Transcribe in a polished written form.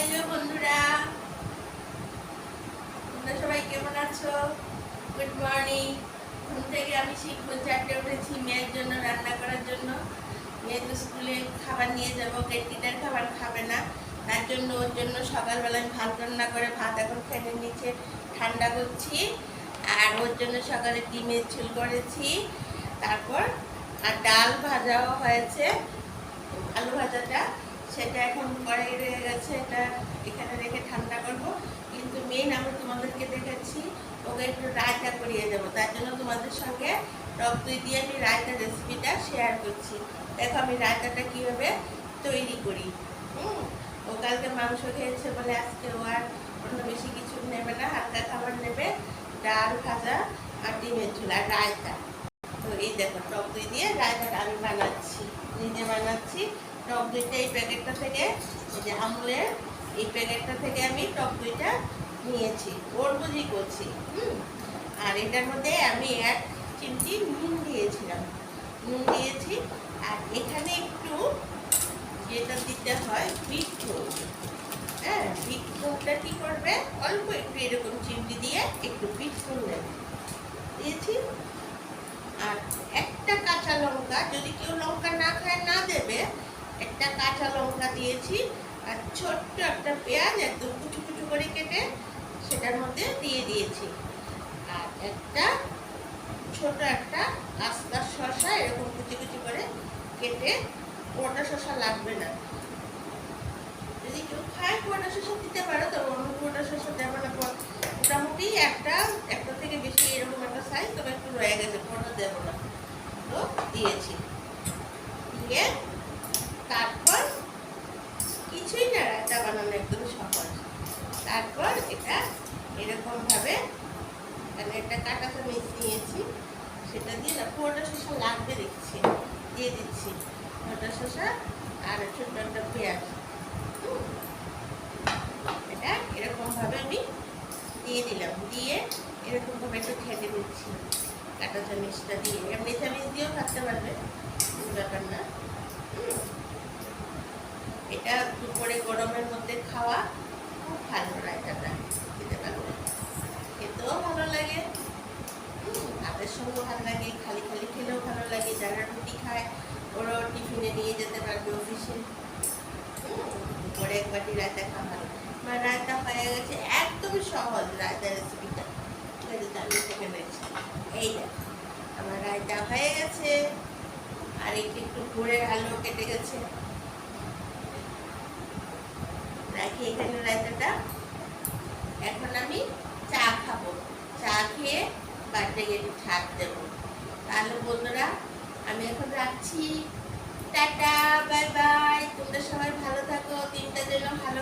Hello বন্ধুরা, তোমরা সবাই কেমন আছো? Good morning. ঘুম থেকে আমি শিখবো 4টে উঠেছি মেয়ের জন্য রান্না করার জন্য। মেয়ে তো স্কুলে খাবার নিয়ে যাবো, ক্যান্টিনের খাবার খাবে না, তার জন্য ওর জন্য সকালবেলা আমি ভাত রান্না করে ভাত এখন ফ্যানের নিচে ঠান্ডা করছি। আর ওর জন্য সকালে ডিমের ঝোল করেছি, তারপর আর ডাল ভাজাও হয়েছে। আলু ভাজাটা সেটা এখন কড়াই রয়ে গেছে, এটা এখানে রেখে ঠান্ডা করব। কিন্তু মেইন আমি তোমাদেরকে দেখাচ্ছি, ওকে একটু রায়তা করিয়ে দেবো, তার জন্য তোমাদের সঙ্গে টক দই দিয়ে আমি রায়তার রেসিপিটা শেয়ার করছি। দেখো আমি রায়তাটা কীভাবে তৈরি করি। ও কালকে মাংস খেয়েছে বলে আজকে ও আর অন্য বেশি কিছু নেবে না, হালকা খাবার নেবে, ডাল ভাজা আর ডিমের ঝোল আর রায়তা। তো এই দেখো টক দই দিয়ে রায়তাটা আমি বানাচ্ছি, নিজে বানাচ্ছি। টক দইটা এই প্যাকেটটা থেকে, এই যে আমুলের এই প্যাকেটটা থেকে আমি টক দইটা নিয়েছি, ওর বুঝি করছি। আর এটার মধ্যে আমি 1 চিমটি নুন দিয়েছিলাম, নুন দিয়েছি। আর এখানে একটু যেটা দিতে হয় বিট নুন। হ্যাঁ, বিট নুনটা কী করবে, অল্প একটু এরকম চিমটি দিয়ে একটু বিট নুন নেবে দিয়েছি। আর একটা কাঁচা লঙ্কা, যদি কেউ লঙ্কা না খায় না দেবে, একটা কাঁচা লঙ্কা দিয়েছি। আর ছোট্ট একটা পেঁয়াজ একদম কুচু কুচু করে কেটে সেটার মধ্যে দিয়ে দিয়েছি। আর একটা ছোট একটা আস্তা শসা এরকম কুচি কুচি করে কেটে, পোড়া শসা লাগবে না, যদি কেউ খায় পোড়া শসা দিতে পারো, তবে অন্য পোড়া শসা দেবে না। মোটামুটি একটা থেকে বেশি এরকম একটা সাইজ, তবে একটু রয়ে গেছে, পোড়া দেবো না। তো দিয়েছি, দিয়ে তারপর কিছুই না, রায়তা বানানো একদম সহজ। তারপর এটা এরকমভাবে, মানে একটা কাঁটা চামচ নিয়েছি, সেটা দিয়ে না, পোড়া শসা লাগবে দেখছি, দিয়ে দিচ্ছি পোড়া শসা আর ছোট্ট একটা পেঁয়াজ। এটা এরকমভাবে আমি দিয়ে দিলাম, দিয়ে এরকমভাবে একটু খেটে দিচ্ছি কাঁটা চামচটা দিয়ে। এমনি চামচ দিয়েও থাকতে পারবে, ব্যাপার না। এটা দুপুরে গরমের মধ্যে খাওয়া খুব ভালো, রায়তাটা খেতে পারবে, খেতেও ভালো লাগে, ভাতের সঙ্গেও ভালো লাগে, খালি খালি খেলেও ভালো লাগে। যারা রুটি খায় ওরাও টিফিনে নিয়ে যেতে পারবে অফিসে। দুপুরে 1 বাটি রায়তা খাওয়া ভালো। আমার রায়তা হয়ে গেছে, একদমই সহজ রায়তা রেসিপিটা। আমি থেকে নিয়েছি, এই দেখো আমার রায়তা হয়ে গেছে। আর একটু গুড়ের আলু কেটে গেছে, রাখি এখানে রায়তাটা। এখন আমি চা খাবো, চা খেয়ে বাড়িতে গিয়ে ঠাক দেবো। তাহলে বন্ধুরা আমি এখন রাখছি, টাটা, বাই বাই। তোমরা সবাই ভালো থাকো, দিনটা যেন ভালো